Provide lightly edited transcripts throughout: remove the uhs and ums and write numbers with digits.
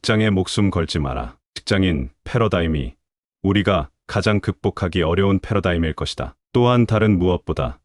직장에 목숨 걸지 마라. 직장인 패러다임이 우리가 가장 극복하기 어려운 패러다임일 것이다. 또한 다른 무엇보다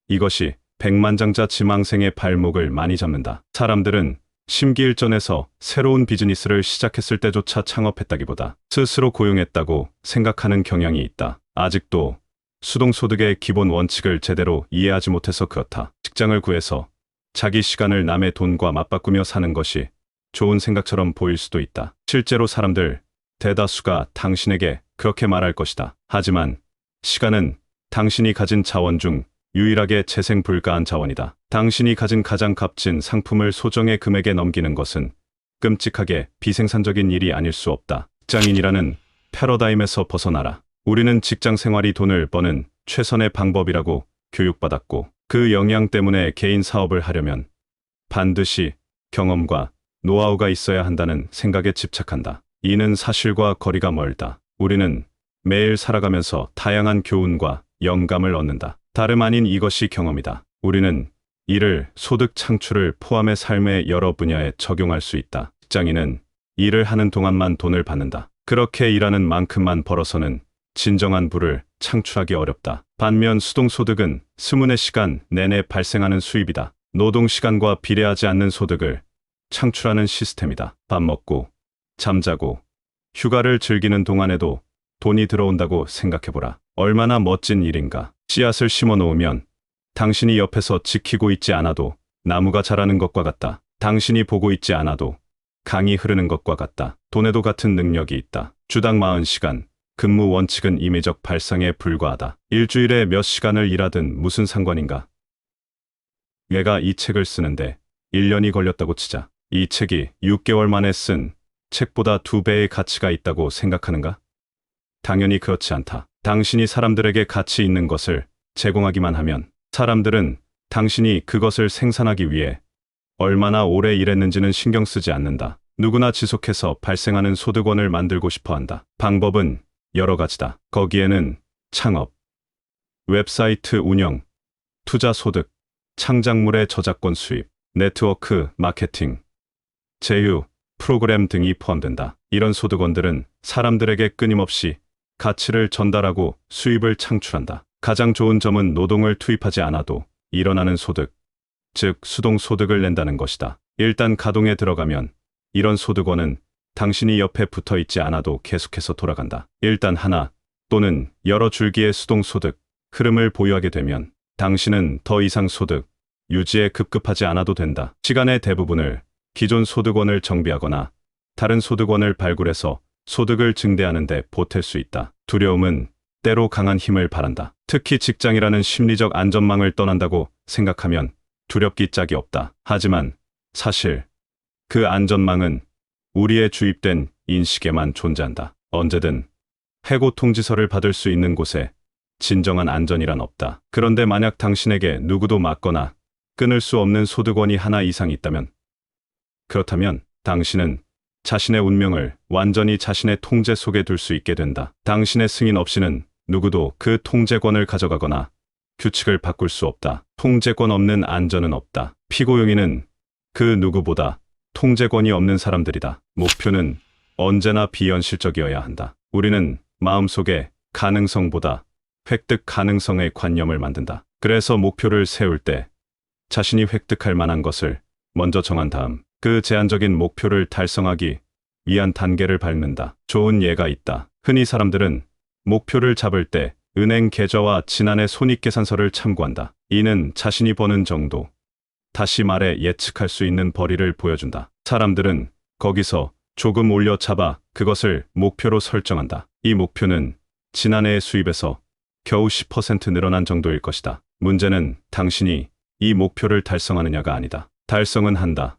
이것이 백만장자 지망생의 발목을 많이 잡는다. 사람들은 심기일전에서 새로운 비즈니스를 시작했을 때조차 창업했다기보다 스스로 고용했다고 생각하는 경향이 있다. 아직도 수동소득의 기본 원칙을 제대로 이해하지 못해서 그렇다. 직장을 구해서 자기 시간을 남의 돈과 맞바꾸며 사는 것이 좋은 생각처럼 보일 수도 있다. 실제로 사람들 대다수가 당신에게 그렇게 말할 것이다. 하지만 시간은 당신이 가진 자원 중 유일하게 재생 불가한 자원이다. 당신이 가진 가장 값진 상품을 소정의 금액에 넘기는 것은 끔찍하게 비생산적인 일이 아닐 수 없다. 직장인이라는 패러다임에서 벗어나라. 우리는 직장 생활이 돈을 버는 최선의 방법이라고 교육받았고 그 영향 때문에 개인 사업을 하려면 반드시 경험과 노하우가 있어야 한다는 생각에 집착한다. 이는 사실과 거리가 멀다. 우리는 매일 살아가면서 다양한 교훈과 영감을 얻는다. 다름 아닌 이것이 경험이다. 우리는 이를 소득 창출을 포함해 삶의 여러 분야에 적용할 수 있다. 직장인은 일을 하는 동안만 돈을 받는다. 그렇게 일하는 만큼만 벌어서는 진정한 부를 창출하기 어렵다. 반면 수동소득은 24시간 내내 발생하는 수입이다. 노동시간과 비례하지 않는 소득을 창출하는 시스템이다. 밥 먹고 잠자고 휴가를 즐기는 동안에도 돈이 들어온다고 생각해보라. 얼마나 멋진 일인가. 씨앗을 심어 놓으면 당신이 옆에서 지키고 있지 않아도 나무가 자라는 것과 같다. 당신이 보고 있지 않아도 강이 흐르는 것과 같다. 돈에도 같은 능력이 있다. 주당 40시간 근무 원칙은 임의적 발상에 불과하다. 일주일에 몇 시간을 일하든 무슨 상관인가. 내가 이 책을 쓰는데 1년이 걸렸다고 치자. 이 책이 6개월 만에 쓴 책보다 2배의 가치가 있다고 생각하는가? 당연히 그렇지 않다. 당신이 사람들에게 가치 있는 것을 제공하기만 하면 사람들은 당신이 그것을 생산하기 위해 얼마나 오래 일했는지는 신경 쓰지 않는다. 누구나 지속해서 발생하는 소득원을 만들고 싶어 한다. 방법은 여러 가지다. 거기에는 창업, 웹사이트 운영, 투자 소득, 창작물의 저작권 수입, 네트워크 마케팅, 제휴, 프로그램 등이 포함된다. 이런 소득원들은 사람들에게 끊임없이 가치를 전달하고 수입을 창출한다. 가장 좋은 점은 노동을 투입하지 않아도 일어나는 소득, 즉 수동소득을 낸다는 것이다. 일단 가동에 들어가면 이런 소득원은 당신이 옆에 붙어 있지 않아도 계속해서 돌아간다. 일단 하나 또는 여러 줄기의 수동소득 흐름을 보유하게 되면 당신은 더 이상 소득 유지에 급급하지 않아도 된다. 시간의 대부분을 기존 소득원을 정비하거나 다른 소득원을 발굴해서 소득을 증대하는 데 보탤 수 있다. 두려움은 때로 강한 힘을 바란다. 특히 직장이라는 심리적 안전망을 떠난다고 생각하면 두렵기 짝이 없다. 하지만 사실 그 안전망은 우리의 주입된 인식에만 존재한다. 언제든 해고 통지서를 받을 수 있는 곳에 진정한 안전이란 없다. 그런데 만약 당신에게 누구도 막거나 끊을 수 없는 소득원이 하나 이상 있다면, 그렇다면 당신은 자신의 운명을 완전히 자신의 통제 속에 둘 수 있게 된다. 당신의 승인 없이는 누구도 그 통제권을 가져가거나 규칙을 바꿀 수 없다. 통제권 없는 안전은 없다. 피고용인은 그 누구보다 통제권이 없는 사람들이다. 목표는 언제나 비현실적이어야 한다. 우리는 마음속에 가능성보다 획득 가능성의 관념을 만든다. 그래서 목표를 세울 때 자신이 획득할 만한 것을 먼저 정한 다음 그 제한적인 목표를 달성하기 위한 단계를 밟는다. 좋은 예가 있다. 흔히 사람들은 목표를 잡을 때 은행 계좌와 지난해 손익계산서를 참고한다. 이는 자신이 버는 정도, 다시 말해 예측할 수 있는 벌이를 보여준다. 사람들은 거기서 조금 올려 잡아 그것을 목표로 설정한다. 이 목표는 지난해의 수입에서 겨우 10% 늘어난 정도일 것이다. 문제는 당신이 이 목표를 달성하느냐가 아니다. 달성은 한다.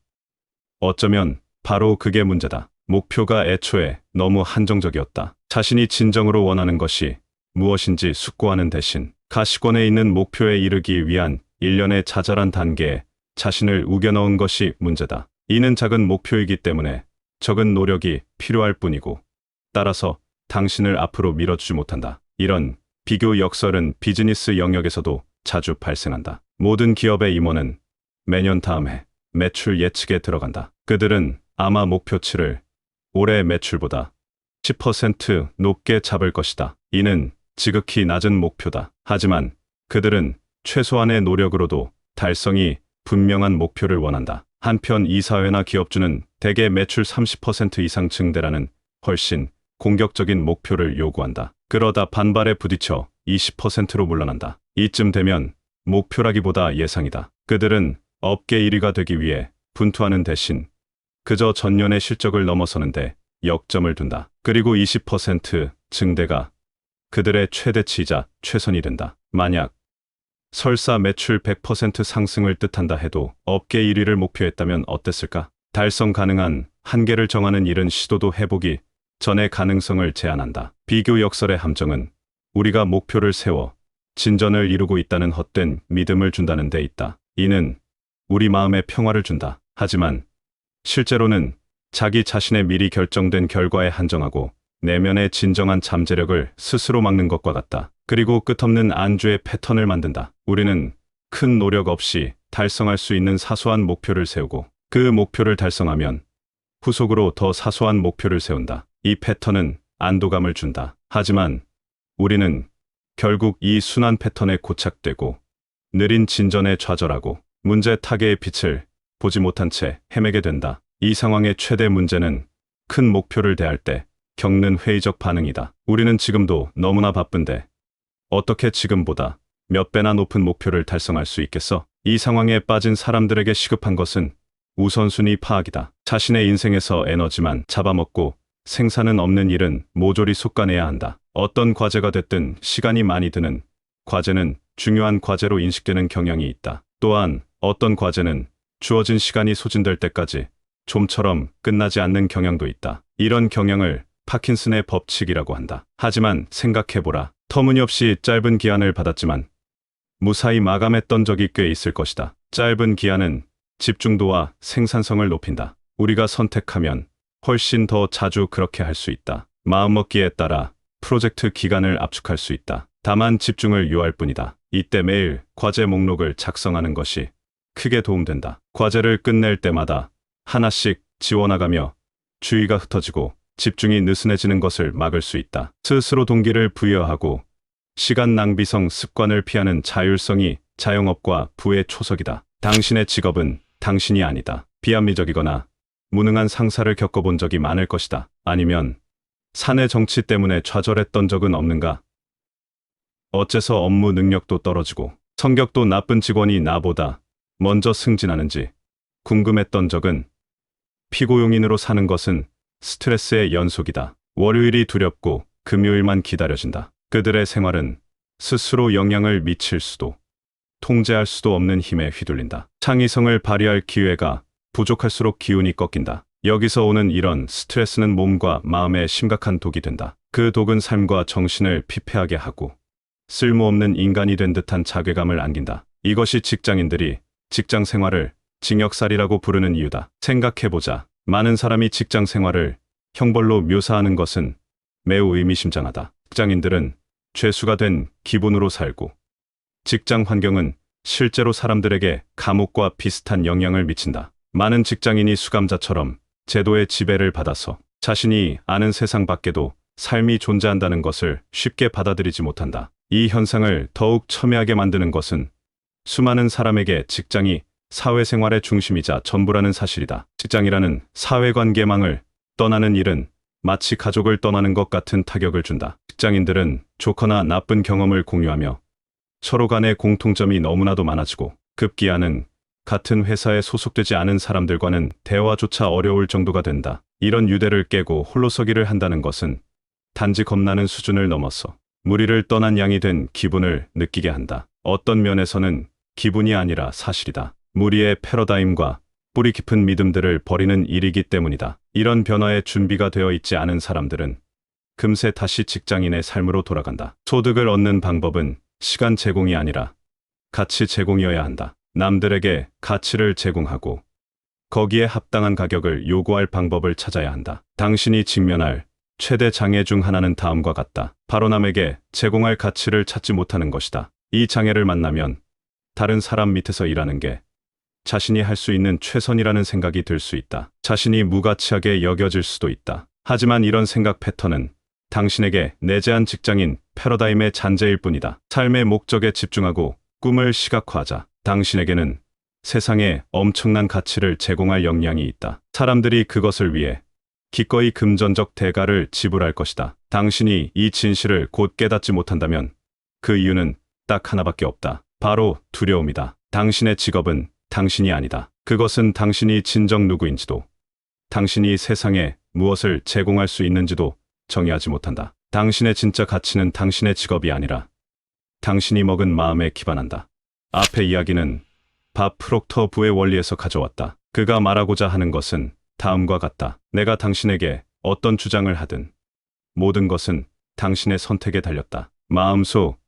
어쩌면 바로 그게 문제다. 목표가 애초에 너무 한정적이었다. 자신이 진정으로 원하는 것이 무엇인지 숙고하는 대신 가시권에 있는 목표에 이르기 위한 일련의 자잘한 단계에 자신을 우겨넣은 것이 문제다. 이는 작은 목표이기 때문에 적은 노력이 필요할 뿐이고 따라서 당신을 앞으로 밀어주지 못한다. 이런 비교 역설은 비즈니스 영역에서도 자주 발생한다. 모든 기업의 임원은 매년 다음 해 매출 예측에 들어간다. 그들은 아마 목표치를 올해 매출보다 10% 높게 잡을 것이다. 이는 지극히 낮은 목표다. 하지만 그들은 최소한의 노력으로도 달성이 분명한 목표를 원한다. 한편 이사회나 기업주는 대개 매출 30% 이상 증대라는 훨씬 공격적인 목표를 요구한다. 그러다 반발에 부딪혀 20%로 물러난다. 이쯤 되면 목표라기보다 예상이다. 그들은 업계 1위가 되기 위해 분투하는 대신 그저 전년의 실적을 넘어서는데 역점을 둔다. 그리고 20% 증대가 그들의 최대치이자 최선이 된다. 만약 설사 매출 100% 상승을 뜻한다 해도 업계 1위를 목표했다면 어땠을까? 달성 가능한 한계를 정하는 일은 시도도 해보기 전의 가능성을 제한한다. 비교 역설의 함정은 우리가 목표를 세워 진전을 이루고 있다는 헛된 믿음을 준다는 데 있다. 이는 우리 마음에 평화를 준다. 하지만 실제로는 자기 자신의 미리 결정된 결과에 한정하고 내면의 진정한 잠재력을 스스로 막는 것과 같다. 그리고 끝없는 안주의 패턴을 만든다. 우리는 큰 노력 없이 달성할 수 있는 사소한 목표를 세우고 그 목표를 달성하면 후속으로 더 사소한 목표를 세운다. 이 패턴은 안도감을 준다. 하지만 우리는 결국 이 순환 패턴에 고착되고 느린 진전에 좌절하고 문제 타개의 빛을 보지 못한 채 헤매게 된다. 이 상황의 최대 문제는 큰 목표를 대할 때 겪는 회의적 반응이다. 우리는 지금도 너무나 바쁜데 어떻게 지금보다 몇 배나 높은 목표를 달성할 수 있겠어? 이 상황에 빠진 사람들에게 시급한 것은 우선순위 파악이다. 자신의 인생에서 에너지만 잡아먹고 생산은 없는 일은 모조리 솎아내야 한다. 어떤 과제가 됐든 시간이 많이 드는 과제는 중요한 과제로 인식되는 경향이 있다. 또한 어떤 과제는 주어진 시간이 소진될 때까지 좀처럼 끝나지 않는 경향도 있다. 이런 경향을 파킨슨의 법칙이라고 한다. 하지만 생각해보라. 터무니없이 짧은 기한을 받았지만 무사히 마감했던 적이 꽤 있을 것이다. 짧은 기한은 집중도와 생산성을 높인다. 우리가 선택하면 훨씬 더 자주 그렇게 할 수 있다. 마음먹기에 따라 프로젝트 기간을 압축할 수 있다. 다만 집중을 요할 뿐이다. 이때 매일 과제 목록을 작성하는 것이 크게 도움된다. 과제를 끝낼 때마다 하나씩 지워나가며 주의가 흩어지고 집중이 느슨해지는 것을 막을 수 있다. 스스로 동기를 부여하고 시간 낭비성 습관을 피하는 자율성이 자영업과 부의 초석이다. 당신의 직업은 당신이 아니다. 비합리적이거나 무능한 상사를 겪어본 적이 많을 것이다. 아니면 사내 정치 때문에 좌절했던 적은 없는가? 어째서 업무 능력도 떨어지고 성격도 나쁜 직원이 나보다 먼저 승진하는지 궁금했던 적은? 피고용인으로 사는 것은 스트레스의 연속이다. 월요일이 두렵고 금요일만 기다려진다. 그들의 생활은 스스로 영향을 미칠 수도 통제할 수도 없는 힘에 휘둘린다. 창의성을 발휘할 기회가 부족할수록 기운이 꺾인다. 여기서 오는 이런 스트레스는 몸과 마음에 심각한 독이 된다. 그 독은 삶과 정신을 피폐하게 하고 쓸모없는 인간이 된 듯한 자괴감을 안긴다. 이것이 직장인들이 직장 생활을 징역살이라고 부르는 이유다. 생각해보자. 많은 사람이 직장 생활을 형벌로 묘사하는 것은 매우 의미심장하다. 직장인들은 죄수가 된 기분으로 살고 직장 환경은 실제로 사람들에게 감옥과 비슷한 영향을 미친다. 많은 직장인이 수감자처럼 제도의 지배를 받아서 자신이 아는 세상 밖에도 삶이 존재한다는 것을 쉽게 받아들이지 못한다. 이 현상을 더욱 첨예하게 만드는 것은 수많은 사람에게 직장이 사회생활의 중심이자 전부라는 사실이다. 직장이라는 사회관계망을 떠나는 일은 마치 가족을 떠나는 것 같은 타격을 준다. 직장인들은 좋거나 나쁜 경험을 공유하며 서로 간의 공통점이 너무나도 많아지고 급기야는 같은 회사에 소속되지 않은 사람들과는 대화조차 어려울 정도가 된다. 이런 유대를 깨고 홀로서기를 한다는 것은 단지 겁나는 수준을 넘어서 무리를 떠난 양이 된 기분을 느끼게 한다. 어떤 면에서는 기분이 아니라 사실이다. 무리의 패러다임과 뿌리 깊은 믿음들을 버리는 일이기 때문이다. 이런 변화에 준비가 되어 있지 않은 사람들은 금세 다시 직장인의 삶으로 돌아간다. 소득을 얻는 방법은 시간 제공이 아니라 가치 제공이어야 한다. 남들에게 가치를 제공하고 거기에 합당한 가격을 요구할 방법을 찾아야 한다. 당신이 직면할 최대 장애 중 하나는 다음과 같다. 바로 남에게 제공할 가치를 찾지 못하는 것이다. 이 장애를 만나면 다른 사람 밑에서 일하는 게 자신이 할 수 있는 최선이라는 생각이 들 수 있다. 자신이 무가치하게 여겨질 수도 있다. 하지만 이런 생각 패턴은 당신에게 내재한 직장인 패러다임의 잔재일 뿐이다. 삶의 목적에 집중하고 꿈을 시각화하자. 당신에게는 세상에 엄청난 가치를 제공할 역량이 있다. 사람들이 그것을 위해 기꺼이 금전적 대가를 지불할 것이다. 당신이 이 진실을 곧 깨닫지 못한다면 그 이유는 딱 하나밖에 없다. 바로 두려움이다. 당신의 직업은 당신이 아니다. 그것은 당신이 진정 누구인지도, 당신이 세상에 무엇을 제공할 수 있는지도 정의하지 못한다. 당신의 진짜 가치는 당신의 직업이 아니라 당신이 먹은 마음에 기반한다. 앞의 이야기는 밥 프록터 부의 원리에서 가져왔다. 그가 말하고자 하는 것은 다음과 같다. 내가 당신에게 어떤 주장을 하든 모든 것은 당신의 선택에 달렸다. 마음속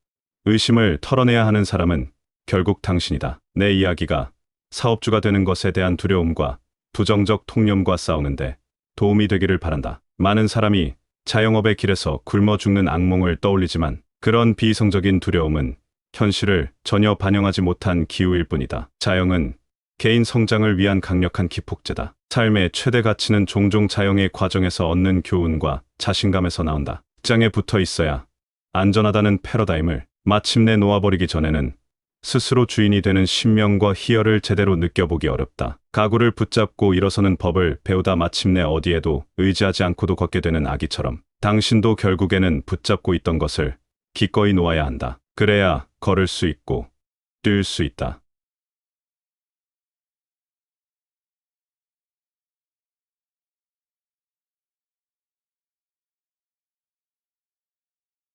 의심을 털어내야 하는 사람은 결국 당신이다. 내 이야기가 사업주가 되는 것에 대한 두려움과 부정적 통념과 싸우는데 도움이 되기를 바란다. 많은 사람이 자영업의 길에서 굶어 죽는 악몽을 떠올리지만 그런 비이성적인 두려움은 현실을 전혀 반영하지 못한 기우일 뿐이다. 자영은 개인 성장을 위한 강력한 기폭제다. 삶의 최대 가치는 종종 자영의 과정에서 얻는 교훈과 자신감에서 나온다. 직장에 붙어 있어야 안전하다는 패러다임을 마침내 놓아버리기 전에는 스스로 주인이 되는 신명과 희열을 제대로 느껴보기 어렵다. 가구를 붙잡고 일어서는 법을 배우다 마침내 어디에도 의지하지 않고도 걷게 되는 아기처럼 당신도 결국에는 붙잡고 있던 것을 기꺼이 놓아야 한다. 그래야 걸을 수 있고 뛸 수 있다.